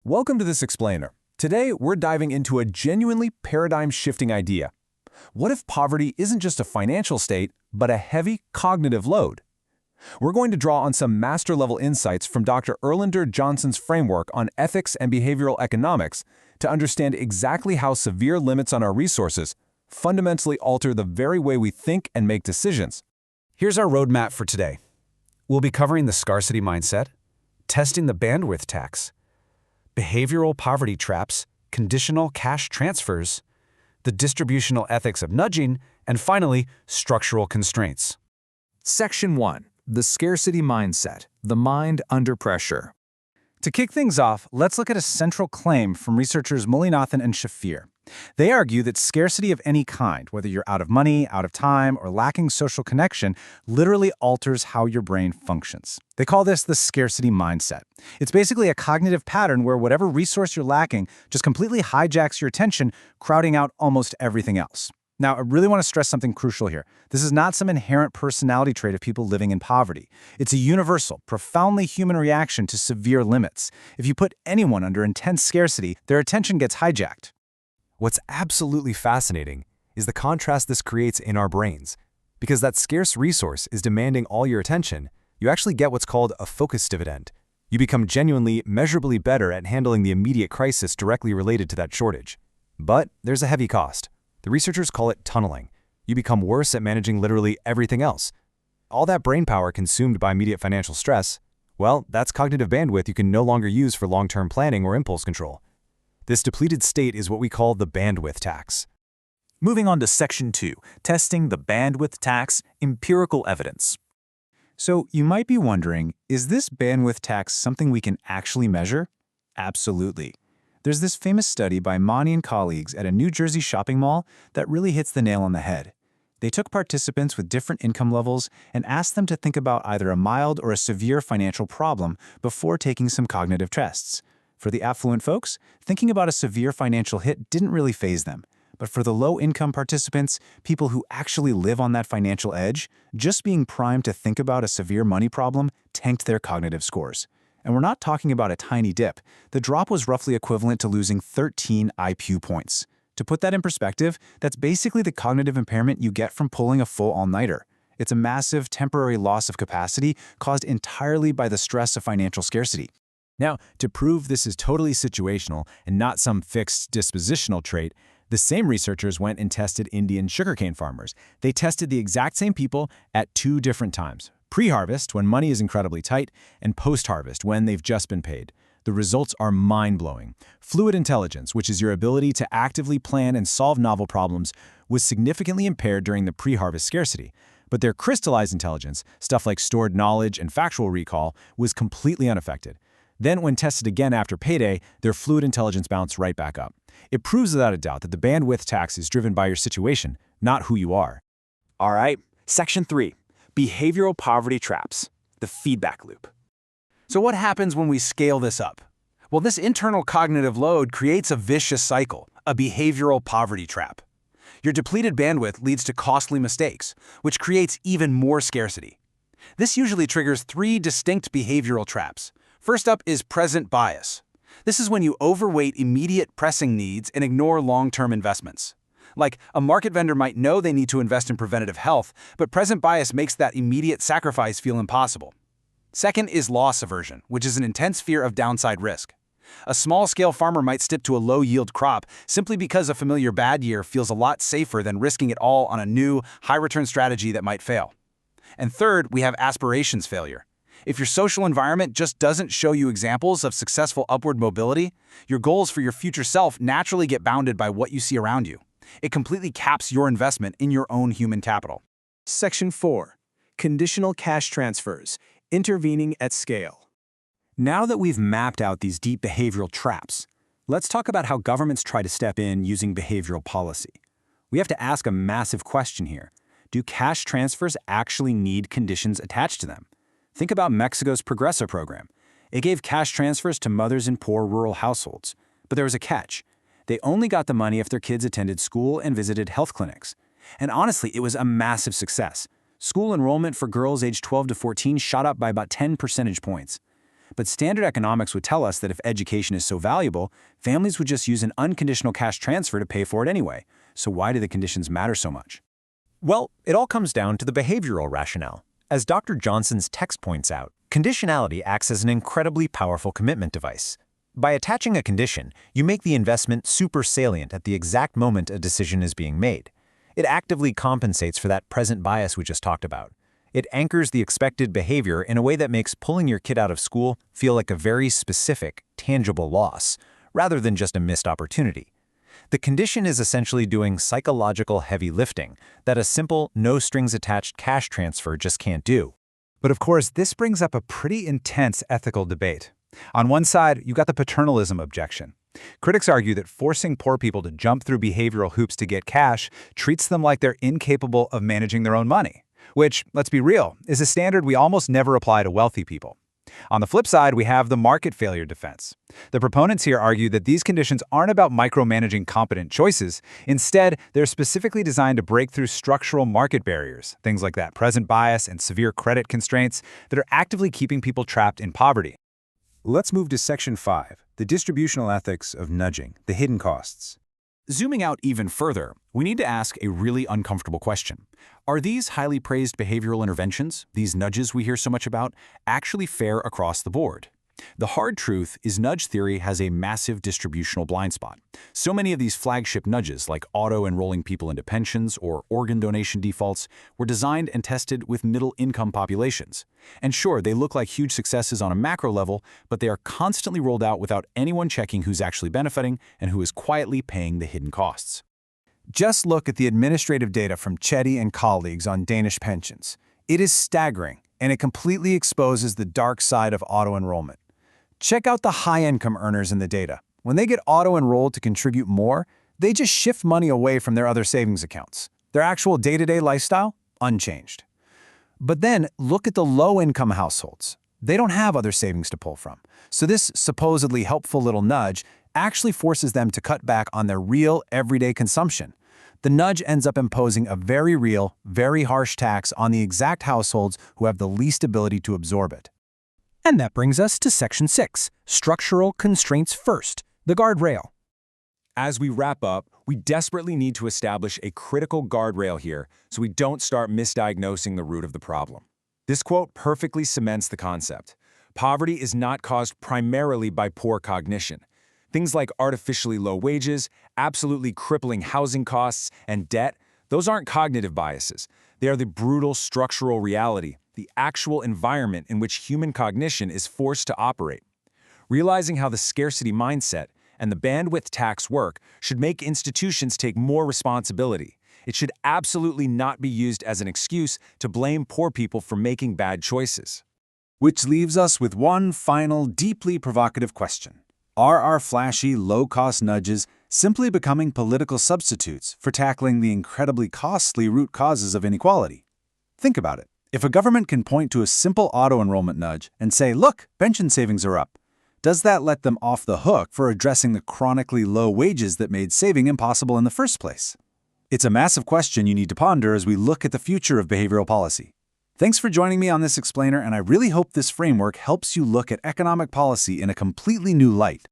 Welcome to this explainer. Today, we're diving into a genuinely paradigm-shifting idea. What if poverty isn't just a financial state, but a heavy cognitive load? We're going to draw on some master-level insights from Dr. Erlander Johnson's framework on ethics and behavioral economics to understand exactly how severe limits on our resources fundamentally alter the very way we think and make decisions. Here's our roadmap for today. We'll be covering the scarcity mindset, testing the bandwidth tax, behavioral poverty traps, conditional cash transfers, the distributional ethics of nudging, and finally, structural constraints. Section 1. The Scarcity Mindset, the Mind Under Pressure. To kick things off, let's look at a central claim from researchers Mullainathan and Shafir. They argue that scarcity of any kind, whether you're out of money, out of time, or lacking social connection, literally alters how your brain functions. They call this the scarcity mindset. It's basically a cognitive pattern where whatever resource you're lacking just completely hijacks your attention, crowding out almost everything else. Now, I really want to stress something crucial here. This is not some inherent personality trait of people living in poverty. It's a universal, profoundly human reaction to severe limits. If you put anyone under intense scarcity, their attention gets hijacked. What's absolutely fascinating is the contrast this creates in our brains. Because that scarce resource is demanding all your attention, you actually get what's called a focus dividend. You become genuinely, measurably better at handling the immediate crisis directly related to that shortage. But there's a heavy cost. The researchers call it tunneling. You become worse at managing literally everything else. All that brain power consumed by immediate financial stress, well, that's cognitive bandwidth you can no longer use for long-term planning or impulse control. This depleted state is what we call the bandwidth tax. Moving on to Section 2, Testing the Bandwidth Tax, Empirical Evidence. So you might be wondering, is this bandwidth tax something we can actually measure? Absolutely. There's this famous study by Mani and colleagues at a New Jersey shopping mall that really hits the nail on the head. They took participants with different income levels and asked them to think about either a mild or a severe financial problem before taking some cognitive tests. For the affluent folks, thinking about a severe financial hit didn't really faze them. But for the low-income participants, people who actually live on that financial edge, just being primed to think about a severe money problem tanked their cognitive scores. And we're not talking about a tiny dip. The drop was roughly equivalent to losing 13 IQ points. To put that in perspective, that's basically the cognitive impairment you get from pulling a full all-nighter. It's a massive temporary loss of capacity caused entirely by the stress of financial scarcity. Now, to prove this is totally situational and not some fixed dispositional trait, the same researchers went and tested Indian sugarcane farmers. They tested the exact same people at 2 different times: pre-harvest, when money is incredibly tight, and post-harvest, when they've just been paid. The results are mind-blowing. Fluid intelligence, which is your ability to actively plan and solve novel problems, was significantly impaired during the pre-harvest scarcity. But their crystallized intelligence, stuff like stored knowledge and factual recall, was completely unaffected. Then, when tested again after payday, their fluid intelligence bounced right back up. It proves without a doubt that the bandwidth tax is driven by your situation, not who you are. All right, Section 3, Behavioral Poverty Traps, the feedback loop. So what happens when we scale this up? Well, this internal cognitive load creates a vicious cycle, a behavioral poverty trap. Your depleted bandwidth leads to costly mistakes, which creates even more scarcity. This usually triggers 3 distinct behavioral traps. First up is present bias. This is when you overweight immediate pressing needs and ignore long-term investments. Like, a market vendor might know they need to invest in preventative health, but present bias makes that immediate sacrifice feel impossible. Second is loss aversion, which is an intense fear of downside risk. A small-scale farmer might stick to a low-yield crop simply because a familiar bad year feels a lot safer than risking it all on a new, high-return strategy that might fail. And third, we have aspirations failure. If your social environment just doesn't show you examples of successful upward mobility, your goals for your future self naturally get bounded by what you see around you. It completely caps your investment in your own human capital. Section 4. Conditional cash transfers, intervening at scale. Now that we've mapped out these deep behavioral traps, let's talk about how governments try to step in using behavioral policy. We have to ask a massive question here. Do cash transfers actually need conditions attached to them? Think about Mexico's Progreso program. It gave cash transfers to mothers in poor rural households. But there was a catch. They only got the money if their kids attended school and visited health clinics. And honestly, it was a massive success. School enrollment for girls aged 12 to 14 shot up by about 10 percentage points. But standard economics would tell us that if education is so valuable, families would just use an unconditional cash transfer to pay for it anyway. So why do the conditions matter so much? Well, it all comes down to the behavioral rationale. As Dr. Johnson's text points out, conditionality acts as an incredibly powerful commitment device. By attaching a condition, you make the investment super salient at the exact moment a decision is being made. It actively compensates for that present bias we just talked about. It anchors the expected behavior in a way that makes pulling your kid out of school feel like a very specific, tangible loss, rather than just a missed opportunity. The condition is essentially doing psychological heavy lifting that a simple, no-strings-attached cash transfer just can't do. But of course, this brings up a pretty intense ethical debate. On one side, you got the paternalism objection. Critics argue that forcing poor people to jump through behavioral hoops to get cash treats them like they're incapable of managing their own money, which, let's be real, is a standard we almost never apply to wealthy people. On the flip side, we have the market failure defense. The proponents here argue that these conditions aren't about micromanaging competent choices. Instead, they're specifically designed to break through structural market barriers, things like that present bias and severe credit constraints that are actively keeping people trapped in poverty. Let's move to Section 5, the distributional ethics of nudging, the hidden costs. Zooming out even further, we need to ask a really uncomfortable question. Are these highly praised behavioral interventions, these nudges we hear so much about, actually fair across the board? The hard truth is nudge theory has a massive distributional blind spot. So many of these flagship nudges, like auto-enrolling people into pensions or organ donation defaults, were designed and tested with middle-income populations. And sure, they look like huge successes on a macro level, but they are constantly rolled out without anyone checking who's actually benefiting and who is quietly paying the hidden costs. Just look at the administrative data from Chetty and colleagues on Danish pensions. It is staggering, and it completely exposes the dark side of auto-enrollment. Check out the high-income earners in the data. When they get auto-enrolled to contribute more, they just shift money away from their other savings accounts. Their actual day-to-day lifestyle? Unchanged. But then, look at the low-income households. They don't have other savings to pull from. So this supposedly helpful little nudge actually forces them to cut back on their real, everyday consumption. The nudge ends up imposing a very real, very harsh tax on the exact households who have the least ability to absorb it. And that brings us to Section 6, Structural Constraints First, the guardrail. As we wrap up, we desperately need to establish a critical guardrail here so we don't start misdiagnosing the root of the problem. This quote perfectly cements the concept. Poverty is not caused primarily by poor cognition. Things like artificially low wages, absolutely crippling housing costs, and debt, those aren't cognitive biases. They are the brutal structural reality, the actual environment in which human cognition is forced to operate. Realizing how the scarcity mindset and the bandwidth tax work should make institutions take more responsibility. It should absolutely not be used as an excuse to blame poor people for making bad choices. Which leaves us with one final, deeply provocative question. Are our flashy, low-cost nudges simply becoming political substitutes for tackling the incredibly costly root causes of inequality? Think about it. If a government can point to a simple auto-enrollment nudge and say, look, pension savings are up, does that let them off the hook for addressing the chronically low wages that made saving impossible in the first place? It's a massive question you need to ponder as we look at the future of behavioral policy. Thanks for joining me on this explainer, and I really hope this framework helps you look at economic policy in a completely new light.